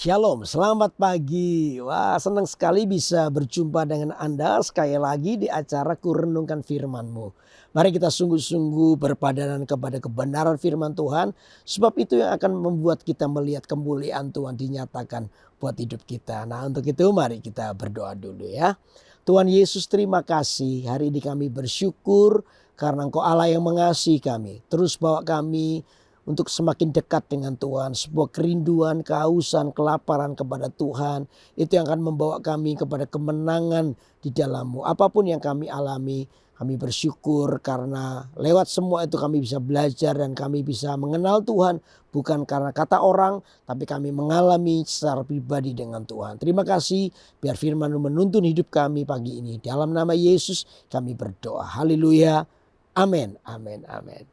Shalom, selamat pagi. Wah, senang sekali bisa berjumpa dengan Anda sekali lagi di acara Kurenungkan Firman-Mu. Mari kita sungguh-sungguh berpadanan kepada kebenaran firman Tuhan. Sebab itu yang akan membuat kita melihat kemuliaan Tuhan dinyatakan buat hidup kita. Nah, untuk itu mari kita berdoa dulu ya. Tuhan Yesus, terima kasih. Hari ini kami bersyukur karena Engkau Allah yang mengasihi kami. Terus bawa kami untuk semakin dekat dengan Tuhan. Sebuah kerinduan, kehausan, kelaparan kepada Tuhan. Itu yang akan membawa kami kepada kemenangan di dalam-Mu. Apapun yang kami alami, kami bersyukur karena lewat semua itu kami bisa belajar dan kami bisa mengenal Tuhan. Bukan karena kata orang, tapi kami mengalami secara pribadi dengan Tuhan. Terima kasih, biar firman-Mu menuntun hidup kami pagi ini. Dalam nama Yesus kami berdoa. Haleluya. Amin, amin, amin.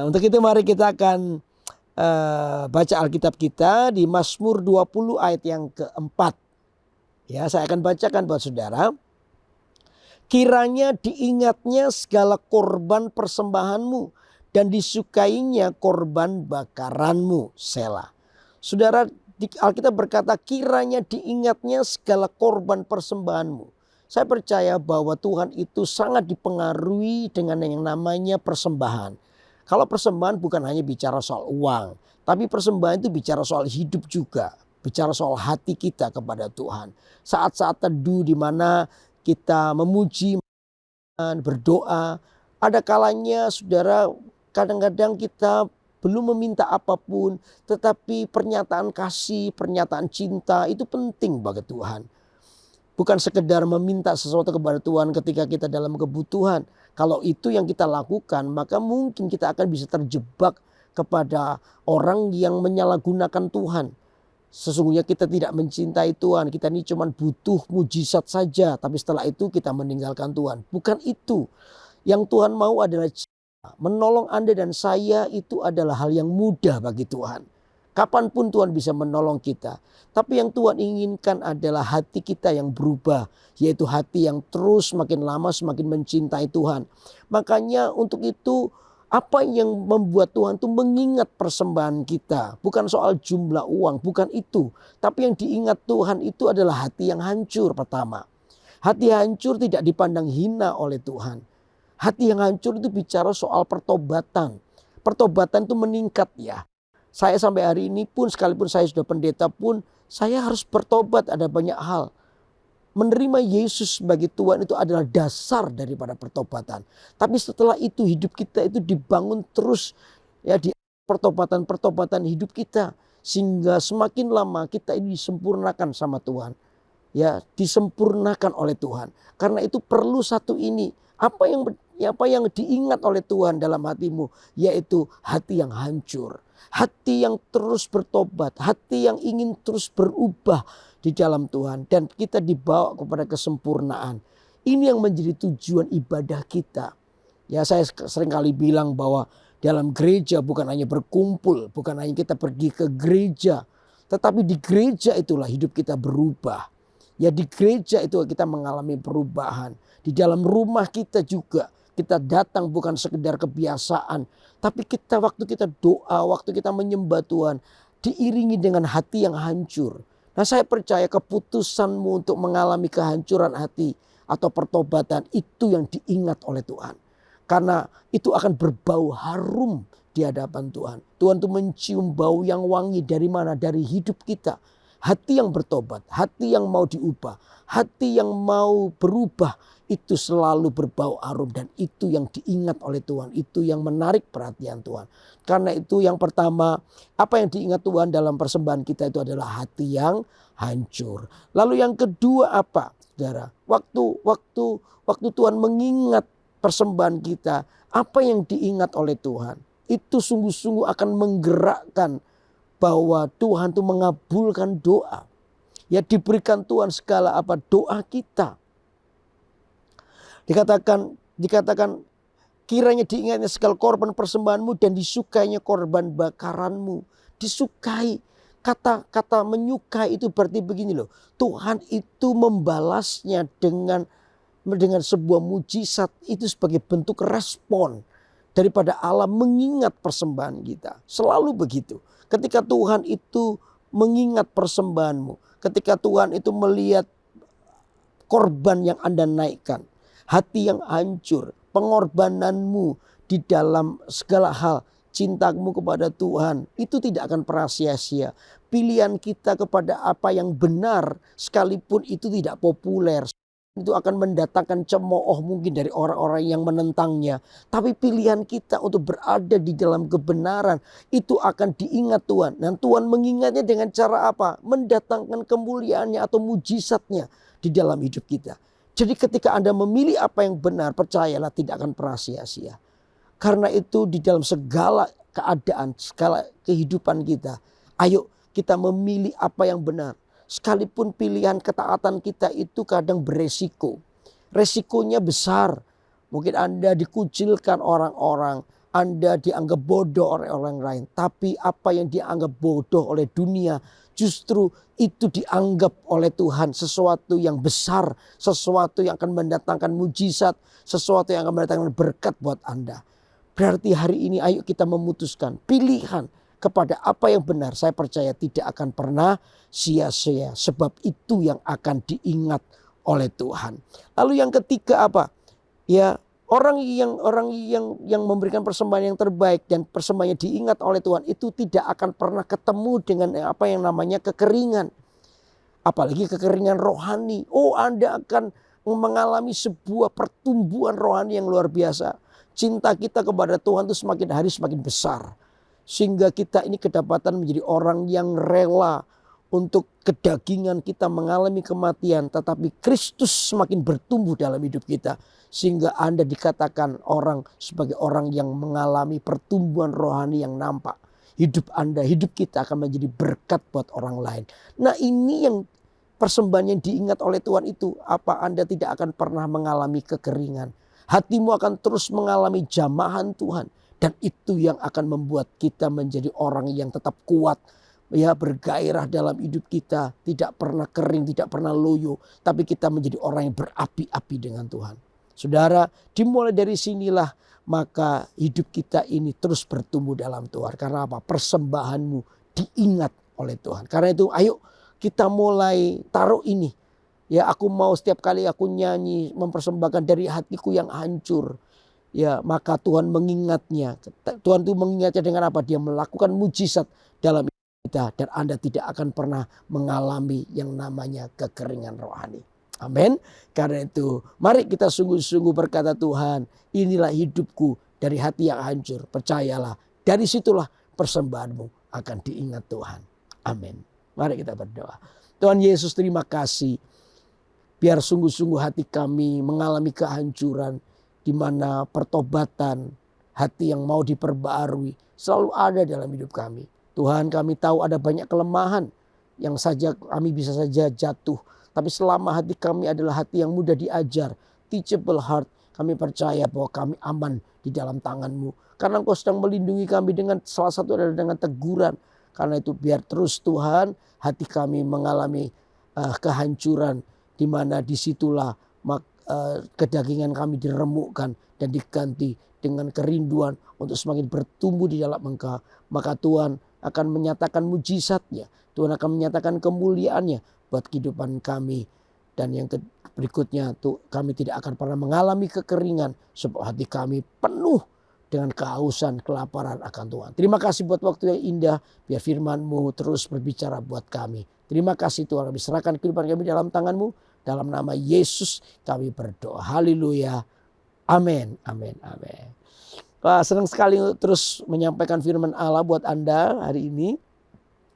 Untuk itu mari kita akan baca Alkitab kita di Mazmur 20 ayat yang keempat. Ya, saya akan bacakan buat saudara. Kiranya diingatnya segala korban persembahanmu dan disukainya korban bakaranmu. Selah. Saudara, di Alkitab berkata kiranya diingatnya segala korban persembahanmu. Saya percaya bahwa Tuhan itu sangat dipengaruhi dengan yang namanya persembahan. Kalau persembahan bukan hanya bicara soal uang, tapi persembahan itu bicara soal hidup juga. Bicara soal hati kita kepada Tuhan. Saat-saat teduh di mana kita memuji, berdoa. Ada kalanya saudara, kadang-kadang kita belum meminta apapun, tetapi pernyataan kasih, pernyataan cinta itu penting bagi Tuhan. Bukan sekedar meminta sesuatu kepada Tuhan ketika kita dalam kebutuhan. Kalau itu yang kita lakukan, maka mungkin kita akan bisa terjebak kepada orang yang menyalahgunakan Tuhan. Sesungguhnya kita tidak mencintai Tuhan. Kita ini cuma butuh mujizat saja. Tapi setelah itu kita meninggalkan Tuhan. Bukan itu. Yang Tuhan mau adalah cinta. Menolong Anda dan saya itu adalah hal yang mudah bagi Tuhan. Kapanpun Tuhan bisa menolong kita. Tapi yang Tuhan inginkan adalah hati kita yang berubah. Yaitu hati yang terus semakin lama semakin mencintai Tuhan. Makanya untuk itu apa yang membuat Tuhan itu mengingat persembahan kita. Bukan soal jumlah uang, bukan itu. Tapi yang diingat Tuhan itu adalah hati yang hancur pertama. Hati hancur tidak dipandang hina oleh Tuhan. Hati yang hancur itu bicara soal pertobatan. Pertobatan itu meningkat ya. Saya sampai hari ini pun sekalipun saya sudah pendeta pun saya harus bertobat, ada banyak hal. Menerima Yesus sebagai Tuhan itu adalah dasar daripada pertobatan. Tapi setelah itu hidup kita itu dibangun terus ya di pertobatan hidup kita. Sehingga semakin lama kita ini disempurnakan sama Tuhan. Ya, disempurnakan oleh Tuhan. Karena itu perlu satu ini. Apa yang diingat oleh Tuhan dalam hatimu, yaitu hati yang hancur. Hati yang terus bertobat, hati yang ingin terus berubah di dalam Tuhan. Dan kita dibawa kepada kesempurnaan. Ini yang menjadi tujuan ibadah kita. Ya, saya seringkali bilang bahwa dalam gereja bukan hanya berkumpul, bukan hanya kita pergi ke gereja. Tetapi di gereja itulah hidup kita berubah. Ya, di gereja itu kita mengalami perubahan. Di dalam rumah kita juga. Kita datang bukan sekedar kebiasaan. Tapi waktu kita doa, waktu kita menyembah Tuhan. Diiringi dengan hati yang hancur. Nah, saya percaya keputusanmu untuk mengalami kehancuran hati. Atau pertobatan itu yang diingat oleh Tuhan. Karena itu akan berbau harum di hadapan Tuhan. Tuhan itu mencium bau yang wangi dari mana? Dari hidup kita. Hati yang bertobat, hati yang mau diubah, hati yang mau berubah itu selalu berbau harum dan itu yang diingat oleh Tuhan. Itu yang menarik perhatian Tuhan. Karena itu yang pertama, apa yang diingat Tuhan dalam persembahan kita itu adalah hati yang hancur. Lalu yang kedua apa? Saudara, waktu Tuhan mengingat persembahan kita, apa yang diingat oleh Tuhan? Itu sungguh-sungguh akan menggerakkan bahwa Tuhan itu mengabulkan doa. Ya, diberikan Tuhan segala apa doa kita. Dikatakan kiranya diingatnya segala korban persembahanmu dan disukainya korban bakaranmu. Disukai. Kata menyukai itu berarti begini loh. Tuhan itu membalasnya dengan sebuah mujizat. Itu sebagai bentuk respon daripada Allah mengingat persembahan kita. Selalu begitu. Ketika Tuhan itu mengingat persembahanmu. Ketika Tuhan itu melihat korban yang Anda naikkan, hati yang hancur, pengorbananmu di dalam segala hal, cintamu kepada Tuhan, itu tidak akan pernah sia-sia. Pilihan kita kepada apa yang benar, sekalipun itu tidak populer, itu akan mendatangkan cemooh mungkin dari orang-orang yang menentangnya. Tapi pilihan kita untuk berada di dalam kebenaran itu akan diingat Tuhan. Dan Tuhan mengingatnya dengan cara apa? Mendatangkan kemuliaannya atau mujizatnya di dalam hidup kita. Jadi ketika Anda memilih apa yang benar, percayalah tidak akan pernah sia-sia. Karena itu di dalam segala keadaan, segala kehidupan kita, ayo kita memilih apa yang benar. Sekalipun pilihan ketaatan kita itu kadang beresiko. Resikonya besar. Mungkin Anda dikucilkan orang-orang. Anda dianggap bodoh oleh orang lain. Tapi apa yang dianggap bodoh oleh dunia, justru itu dianggap oleh Tuhan sesuatu yang besar. Sesuatu yang akan mendatangkan mujizat. Sesuatu yang akan mendatangkan berkat buat Anda. Berarti hari ini ayo kita memutuskan pilihan kepada apa yang benar. Saya percaya tidak akan pernah sia-sia. Sebab itu yang akan diingat oleh Tuhan. Lalu yang ketiga apa? Ya, orang yang memberikan persembahan yang terbaik dan persembahannya diingat oleh Tuhan itu tidak akan pernah ketemu dengan apa yang namanya kekeringan. Apalagi kekeringan rohani. Oh, Anda akan mengalami sebuah pertumbuhan rohani yang luar biasa. Cinta kita kepada Tuhan itu semakin hari semakin besar. Sehingga kita ini kedapatan menjadi orang yang rela untuk kedagingan kita mengalami kematian. Tetapi Kristus semakin bertumbuh dalam hidup kita. Sehingga Anda dikatakan orang sebagai orang yang mengalami pertumbuhan rohani yang nampak. Hidup Anda, hidup kita akan menjadi berkat buat orang lain. Nah ini yang persembahan yang diingat oleh Tuhan itu. Apa Anda tidak akan pernah mengalami kekeringan. Hatimu akan terus mengalami jamahan Tuhan. Dan itu yang akan membuat kita menjadi orang yang tetap kuat. Ya, bergairah dalam hidup kita. Tidak pernah kering, tidak pernah loyo. Tapi kita menjadi orang yang berapi-api dengan Tuhan. Saudara, dimulai dari sinilah maka hidup kita ini terus bertumbuh dalam Tuhan. Karena apa? Persembahanmu diingat oleh Tuhan. Karena itu ayo kita mulai taruh ini. Ya, aku mau setiap kali aku nyanyi mempersembahkan dari hatiku yang hancur. Ya, maka Tuhan mengingatnya. Tuhan itu mengingatnya dengan apa? Dia melakukan mujizat dalam hidup kita. Dan Anda tidak akan pernah mengalami yang namanya kekeringan rohani. Amin. Karena itu mari kita sungguh-sungguh berkata Tuhan, inilah hidupku dari hati yang hancur. Percayalah, dari situlah persembahanmu akan diingat Tuhan. Amin. Mari kita berdoa. Tuhan Yesus, terima kasih. Biar sungguh-sungguh hati kami mengalami kehancuran. Di mana pertobatan, hati yang mau diperbarui selalu ada dalam hidup kami. Tuhan, kami tahu ada banyak kelemahan yang saja kami bisa saja jatuh. Tapi selama hati kami adalah hati yang mudah diajar, teachable heart, kami percaya bahwa kami aman di dalam tangan-Mu. Karena Engkau sedang melindungi kami dengan salah satu adalah dengan teguran. Karena itu biar terus Tuhan hati kami mengalami kehancuran. Di mana disitulah kedagingan kami diremukkan dan diganti dengan kerinduan untuk semakin bertumbuh di dalam Engkau. Maka Tuhan akan menyatakan mujizatnya. Tuhan akan menyatakan kemuliaannya buat kehidupan kami. Dan yang berikutnya tuh kami tidak akan pernah mengalami kekeringan. Sebab hati kami penuh dengan kehausan, kelaparan akan Tuhan. Terima kasih buat waktu yang indah. Biar firman-Mu terus berbicara buat kami. Terima kasih Tuhan, kami serahkan kehidupan kami dalam tangan-Mu. Dalam nama Yesus kami berdoa. Haleluya. Amin. Amin. Amin. Wah, senang sekali terus menyampaikan firman Allah buat Anda hari ini.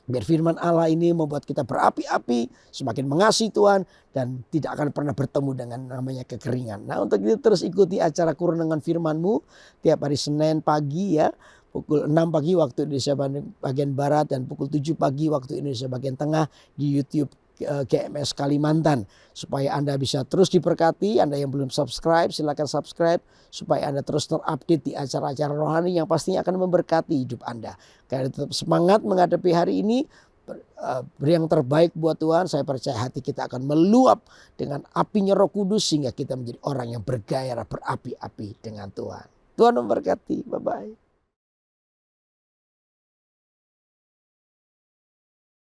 Biar firman Allah ini membuat kita berapi-api, semakin mengasihi Tuhan dan tidak akan pernah bertemu dengan namanya kekeringan. Nah, untuk itu terus ikuti acara Kerenungan Firman-Mu tiap hari Senin pagi ya. Pukul 6 pagi waktu Indonesia bagian Barat dan pukul 7 pagi waktu Indonesia bagian Tengah di YouTube GMS Kalimantan. Supaya Anda bisa terus diberkati. Anda yang belum subscribe silakan subscribe. Supaya Anda terus terupdate di acara-acara rohani yang pastinya akan memberkati hidup Anda. Karena tetap semangat menghadapi hari ini. Beri yang terbaik buat Tuhan. Saya percaya hati kita akan meluap dengan apinya Roh Kudus. Sehingga kita menjadi orang yang bergairah berapi-api dengan Tuhan. Tuhan memberkati. Bye-bye.